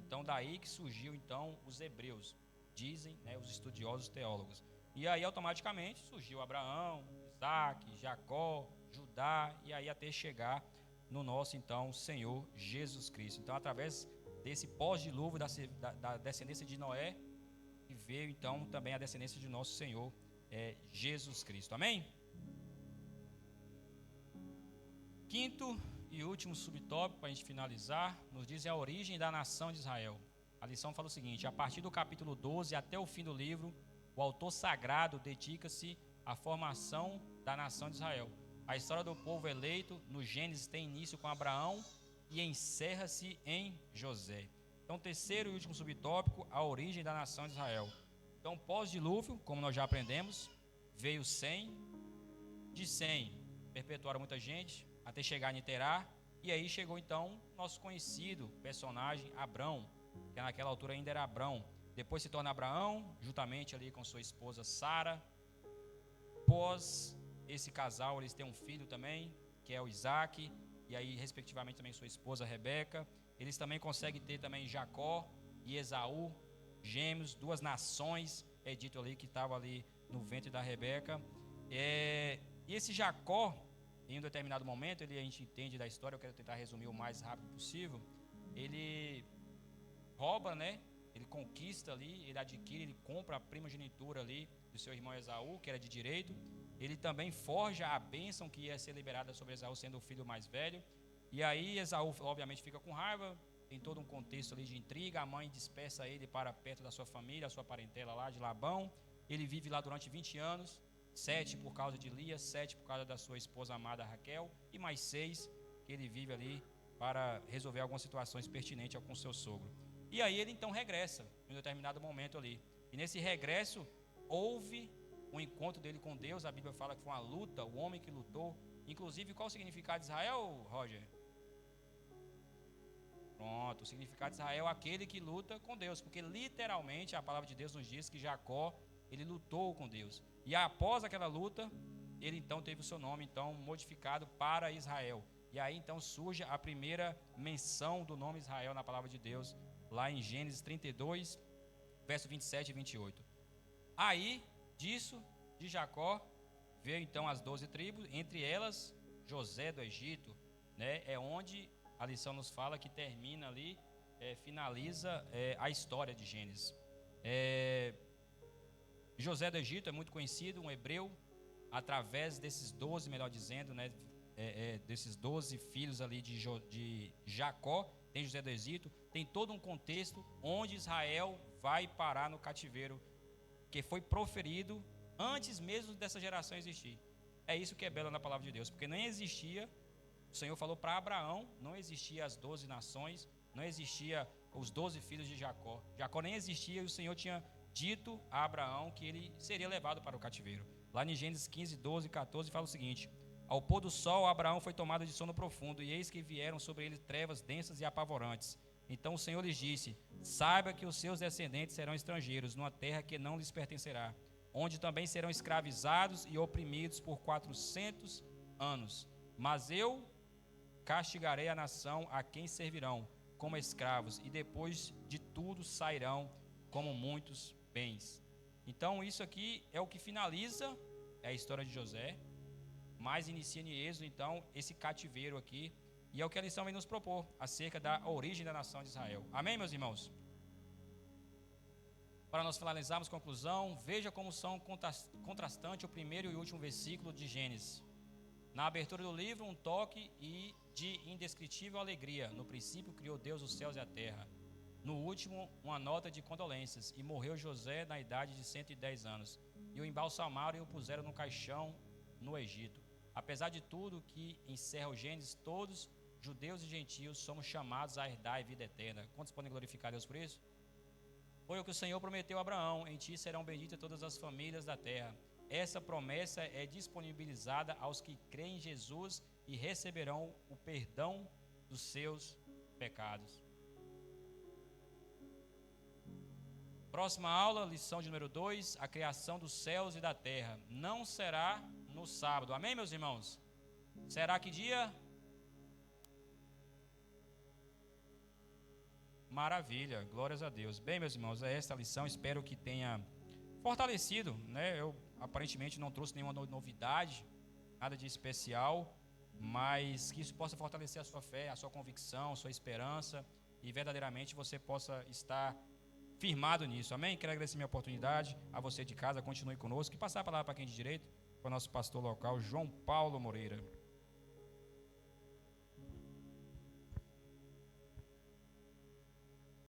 Então daí que surgiu então os hebreus, dizem, né, os estudiosos teólogos. E aí automaticamente surgiu Abraão, Isaac, Jacó, Judá, e aí até chegar no nosso então Senhor Jesus Cristo. Então através desse pós-dilúvio da descendência de Noé, que veio então também a descendência de nosso Senhor Jesus Cristo. Amém? Quinto e último subtópico, para a gente finalizar, nos diz a origem da nação de Israel. A lição fala o seguinte: a partir do capítulo 12 até o fim do livro, o autor sagrado dedica-se à formação da nação de Israel. A história do povo eleito no Gênesis tem início com Abraão e encerra-se em José. Então, terceiro e último subtópico, a origem da nação de Israel. Então, pós-dilúvio, como nós já aprendemos, veio Sem, de Sem perpetuaram muita gente, até chegar em Terá, e aí chegou então nosso conhecido personagem Abrão, que naquela altura ainda era Abrão. Depois se torna Abraão, juntamente ali com sua esposa Sara. Pós esse casal, eles têm um filho também, que é o Isaac, e aí respectivamente também sua esposa Rebeca. Eles também conseguem ter também Jacó e Esaú, gêmeos, 2 nações, é dito ali que estava ali no ventre da Rebeca. E esse Jacó, em um determinado momento, a gente entende da história, eu quero tentar resumir o mais rápido possível, ele rouba, né? Ele conquista ali, ele adquire, ele compra a primogenitura ali do seu irmão Esaú, que era de direito. Ele também forja a bênção que ia ser liberada sobre Esaú, sendo o filho mais velho. E aí Esaú, obviamente, fica com raiva, tem todo um contexto ali de intriga. A mãe dispersa ele para perto da sua família, a sua parentela lá de Labão. Ele vive lá durante 20 anos, 7 por causa de Lia, 7 por causa da sua esposa amada Raquel, e mais 6 que ele vive ali para resolver algumas situações pertinentes com seu sogro. E aí ele então regressa, em um determinado momento ali. E nesse regresso, houve um encontro dele com Deus. A Bíblia fala que foi uma luta, o homem que lutou. Inclusive, qual o significado de Israel, Roger? Pronto, o significado de Israel é aquele que luta com Deus. Porque literalmente a palavra de Deus nos diz que Jacó, ele lutou com Deus. E após aquela luta, ele então teve o seu nome então modificado para Israel. E aí então surge a primeira menção do nome Israel na palavra de Deus, lá em Gênesis 32, verso 27 e 28. Aí, disso, de Jacó, veio então as 12 tribos, entre elas José do Egito, né? É onde a lição nos fala que termina ali, finaliza a história de Gênesis. José do Egito é muito conhecido, um hebreu, através desses 12, melhor dizendo, né? Desses 12 filhos ali de Jacó, tem José do Egito, tem todo um contexto onde Israel vai parar no cativeiro, que foi proferido antes mesmo dessa geração existir. É isso que é belo na palavra de Deus, porque nem existia, o Senhor falou para Abraão, não existia as 12 nações, não existia os 12 filhos de Jacó. Jacó nem existia e o Senhor tinha dito a Abraão que ele seria levado para o cativeiro. Lá em Gênesis 15, 12 e 14 fala o seguinte: ao pôr do sol, Abraão foi tomado de sono profundo, e eis que vieram sobre ele trevas densas e apavorantes. Então o Senhor lhes disse: saiba que os seus descendentes serão estrangeiros, numa terra que não lhes pertencerá, onde também serão escravizados e oprimidos por 400 anos. Mas eu castigarei a nação a quem servirão como escravos, e depois de tudo sairão como muitos bens. Então isso aqui é o que finaliza a história de José, mas inicia em Êxodo, então, esse cativeiro aqui, e é o que a lição vem nos propor, acerca da origem da nação de Israel. Amém, meus irmãos? Para nós finalizarmos, conclusão, veja como são contrastantes o primeiro e o último versículo de Gênesis. Na abertura do livro, um toque de indescritível alegria. No princípio criou Deus os céus e a terra. No último, uma nota de condolências. E morreu José na idade de 110 anos. E o embalsamaram e o puseram no caixão no Egito. Apesar de tudo que encerra o Gênesis, todos, judeus e gentios, somos chamados a herdar a vida eterna. Quantos podem glorificar Deus por isso? Foi o que o Senhor prometeu a Abraão: em ti serão benditas todas as famílias da terra. Essa promessa é disponibilizada aos que creem em Jesus e receberão o perdão dos seus pecados. Próxima aula, lição de número 2, a criação dos céus e da terra. Não será no sábado. Amém, meus irmãos? Será que dia? Maravilha, glórias a Deus. Bem, meus irmãos, é esta a lição. Espero que tenha fortalecido, né? Eu aparentemente não trouxe nenhuma novidade, nada de especial, mas que isso possa fortalecer a sua fé, a sua convicção, a sua esperança, e verdadeiramente você possa estar firmado nisso. Amém? Quero agradecer minha oportunidade. A você de casa, continue conosco e passar a palavra para quem de direito, para o nosso pastor local, João Paulo Moreira.